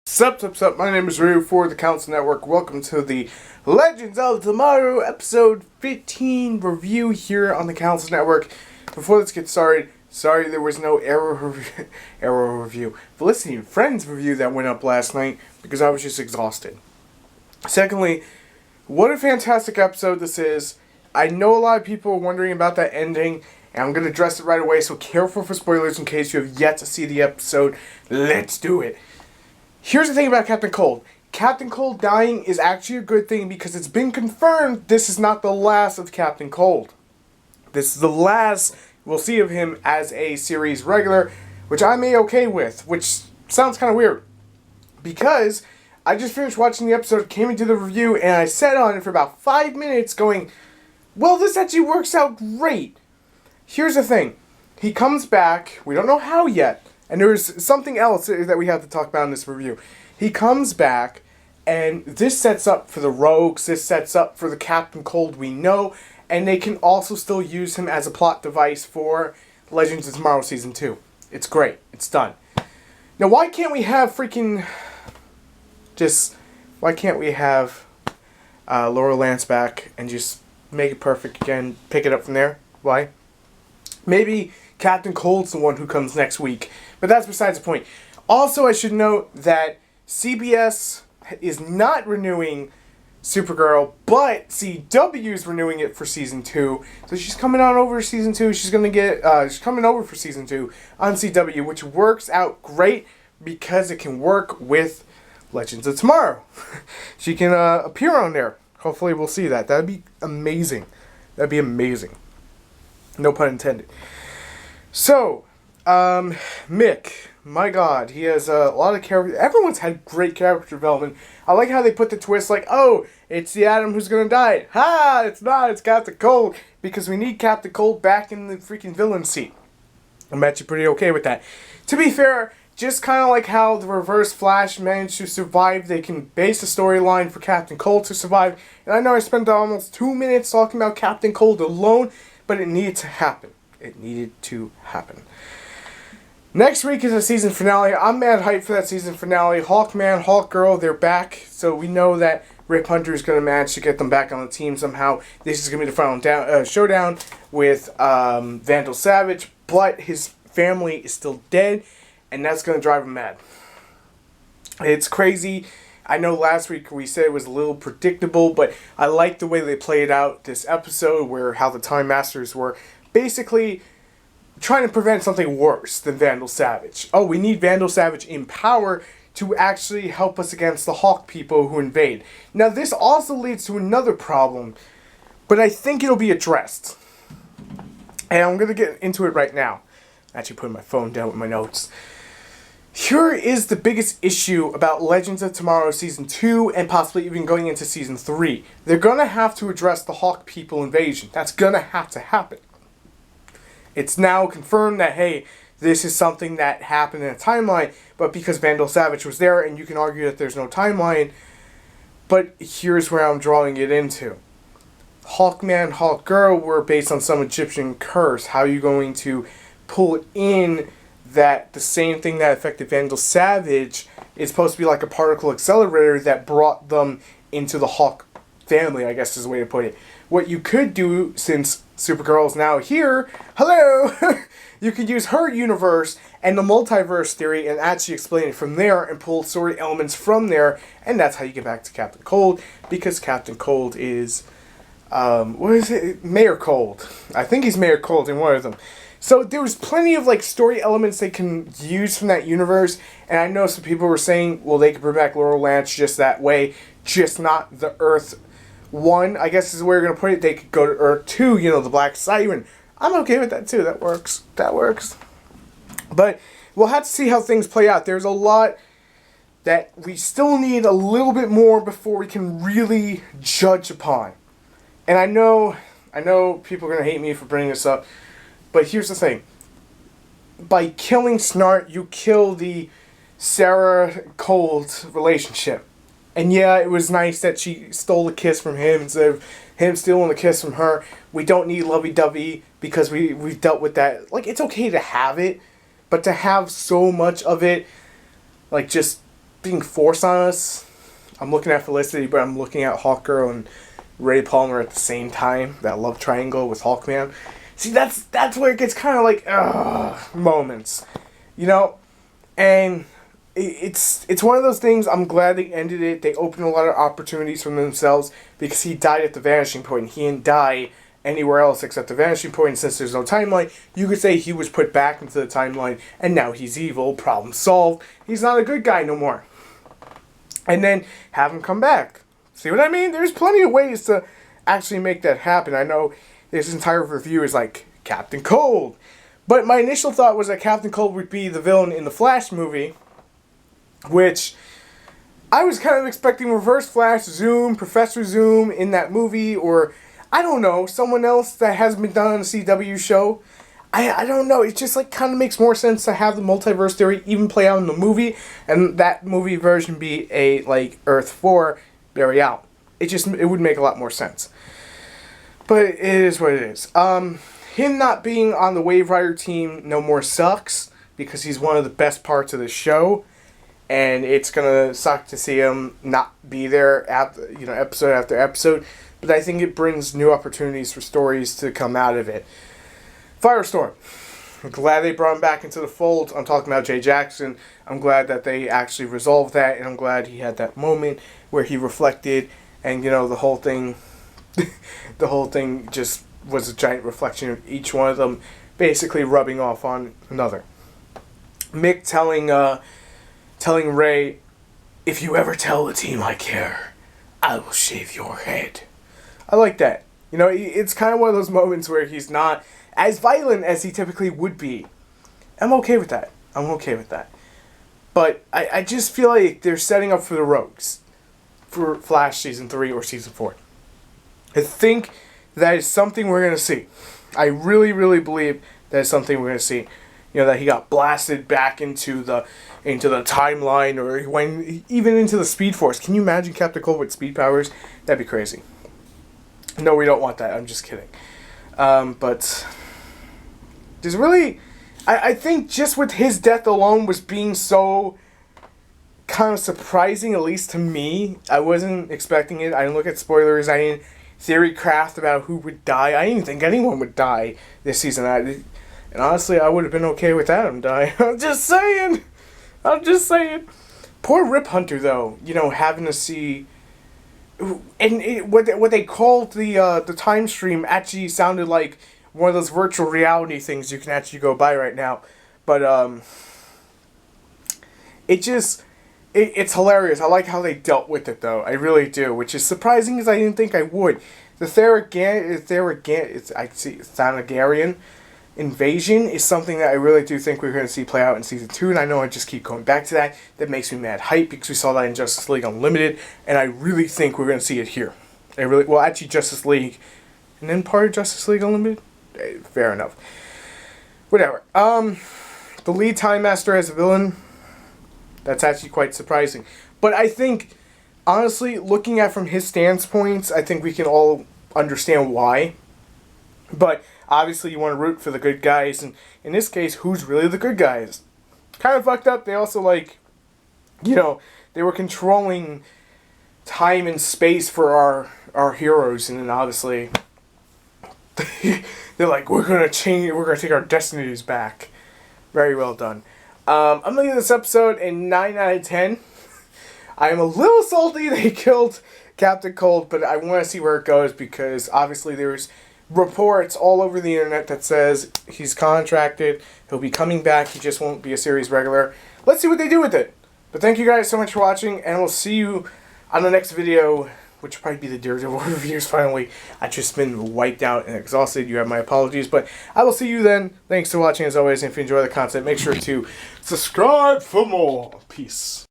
Sup, my name is Ryu for the Council Network. Welcome to the Legends of Tomorrow episode 15 review here on the Council Network. Before let's get started, sorry there was no Arrow review. Felicity and Friends review that went up last night because I was just exhausted. Secondly, what a fantastic episode this is. I know a lot of people are wondering about that ending, and I'm going to address it right away, so careful for spoilers in case you have yet to see the episode. Let's do it. Here's the thing about Captain Cold. Captain Cold dying is actually a good thing because it's been confirmed this is not the last of Captain Cold. This is the last we'll see of him as a series regular, which I'm okay with, which sounds kind of weird. Because I just finished watching the episode, came into the review, and I sat on it for about 5 minutes going, well, this actually works out great. Here's the thing. He comes back, we don't know how yet, and there's something else that we have to talk about in this review. He comes back, and this sets up for the Rogues, this sets up for the Captain Cold we know, and they can also still use him as a plot device for Legends of Tomorrow Season 2. It's great. It's done. Now, why can't we have why can't we have Laura Lance back and just make it perfect again, pick it up from there? Why? Maybe Captain Cold's the one who comes next week, but that's besides the point. Also, I should note that CBS is not renewing Supergirl, but CW is renewing it for Season 2. So she's coming on over to Season 2. She's coming over for Season 2 on CW, which works out great because it can work with Legends of Tomorrow. She can appear on there. Hopefully we'll see that. That'd be amazing. That'd be amazing. No pun intended. So, Mick, my God, he has a lot of character. Everyone's had great character development. I like how they put the twist like, oh, it's the Atom who's gonna die. Ha! It's not. It's Captain Cold, because we need Captain Cold back in the freaking villain seat. I'm actually pretty okay with that. To be fair, just kind of like how the Reverse Flash managed to survive, they can base a storyline for Captain Cold to survive. And I know I spent almost 2 minutes talking about Captain Cold alone, but it needed to happen. It needed to happen. Next week is a season finale. I'm mad hyped for that season finale. Hawkman, Hawkgirl, they're back. So we know that Rip Hunter is going to manage to get them back on the team somehow. This is going to be the final showdown with Vandal Savage. But his family is still dead, and that's going to drive him mad. It's crazy. I know last week we said it was a little predictable, but I like the way they played out this episode, where how the Time Masters were basically trying to prevent something worse than Vandal Savage. Oh, we need Vandal Savage in power to actually help us against the Hawk people who invade. Now, this also leads to another problem, but I think it'll be addressed. And I'm going to get into it right now. Actually putting my phone down with my notes. Here is the biggest issue about Legends of Tomorrow Season 2 and possibly even going into Season 3. They're going to have to address the Hawk people invasion. That's going to have to happen. It's now confirmed that, hey, this is something that happened in a timeline, but because Vandal Savage was there, and you can argue that there's no timeline, but here's where I'm drawing it into. Hawkman, Hawkgirl were based on some Egyptian curse. How are you going to pull in that the same thing that affected Vandal Savage is supposed to be like a particle accelerator that brought them into the Hawk family, I guess is the way to put it. What you could do, since Supergirl is now here, hello, you could use her universe and the multiverse theory and actually explain it from there and pull story elements from there, and that's how you get back to Captain Cold, because Captain Cold is, what is it? Mayor Cold. I think he's Mayor Cold in one of them. So there was plenty of like story elements they can use from that universe, and I know some people were saying, well, they could bring back Laurel Lance just that way, just not the Earth 1, I guess is where you're going to put it. They could go to Earth 2, the Black Siren. I'm okay with that too. That works. That works. But we'll have to see how things play out. There's a lot that we still need a little bit more before we can really judge upon. And I know people are going to hate me for bringing this up, but here's the thing. By killing Snart, you kill the Sara Cold relationship. And yeah, it was nice that she stole a kiss from him instead of him stealing a kiss from her. We don't need lovey-dovey because we've dealt with that. Like, it's okay to have it, but to have so much of it, like, just being forced on us. I'm looking at Felicity, but I'm looking at Hawkgirl and Ray Palmer at the same time. That love triangle with Hawkman. See, that's where it gets kind of like moments, you know, and it's one of those things. I'm glad they ended it. They opened a lot of opportunities for themselves because he died at the vanishing point. He didn't die anywhere else except the vanishing point. And since there's no timeline, you could say he was put back into the timeline, and now he's evil. Problem solved. He's not a good guy no more. And then have him come back. See what I mean? There's plenty of ways to actually make that happen. I know this entire review is like Captain Cold. But my initial thought was that Captain Cold would be the villain in the Flash movie, which I was kind of expecting Reverse Flash, Zoom, Professor Zoom in that movie, or I don't know, someone else that hasn't been done on a CW show. I don't know. It just like kind of makes more sense to have the multiverse theory even play out in the movie, and that movie version be a like Earth 4 Barry out. It would make a lot more sense. But it is what it is. Him not being on the Wave Rider team no more sucks because he's one of the best parts of the show, and it's gonna suck to see him not be there episode after episode. But I think it brings new opportunities for stories to come out of it. Firestorm. I'm glad they brought him back into the fold. I'm talking about Jay Jackson. I'm glad that they actually resolved that, and I'm glad he had that moment where he reflected, and the whole thing just was a giant reflection of each one of them basically rubbing off on another. Mick telling Ray, "If you ever tell the team I care, I will shave your head." I like that. It's kind of one of those moments where he's not as violent as he typically would be. I'm okay with that. But I just feel like they're setting up for the Rogues for Flash Season 3 or Season 4. I think that is something we're going to see. I really, really believe that is something we're going to see. That he got blasted back into the timeline, or he went even into the Speed Force. Can you imagine Captain Cold with speed powers? That'd be crazy. No, we don't want that. I'm just kidding. But there's really... I think just with his death alone was being so kind of surprising, at least to me. I wasn't expecting it. I didn't look at spoilers. I didn't theory craft about who would die. I didn't think anyone would die this season. And honestly, I would have been okay with Adam dying. I'm just saying. Poor Rip Hunter, though. Having to see... And what they called the time stream actually sounded like one of those virtual reality things you can actually go buy right now. But it's hilarious. I like how they dealt with it, though. I really do, which is surprising because I didn't think I would. The Thanagarian invasion is something that I really do think we're going to see play out in Season 2, and I know I just keep going back to that. That makes me mad hype because we saw that in Justice League Unlimited, and I really think we're going to see it here. Actually Justice League, and then part of Justice League Unlimited? Fair enough. Whatever. The lead Time Master as a villain, that's actually quite surprising. But I think, honestly, looking at from his standpoints, I think we can all understand why. But obviously you want to root for the good guys, and in this case, who's really the good guys? Kind of fucked up. They also, they were controlling time and space for our heroes, and then obviously they're like, we're going to take our destinies back. Very well done. I'm going to give this episode a 9 out of 10. I am a little salty they killed Captain Cold, but I want to see where it goes because obviously there's reports all over the internet that says he's contracted, he'll be coming back, he just won't be a series regular. Let's see what they do with it. But thank you guys so much for watching, and we'll see you on the next video, which will probably be the Daredevil reviews finally. I've just been wiped out and exhausted. You have my apologies, but I will see you then. Thanks for watching as always, and if you enjoy the content, make sure to subscribe for more. Peace.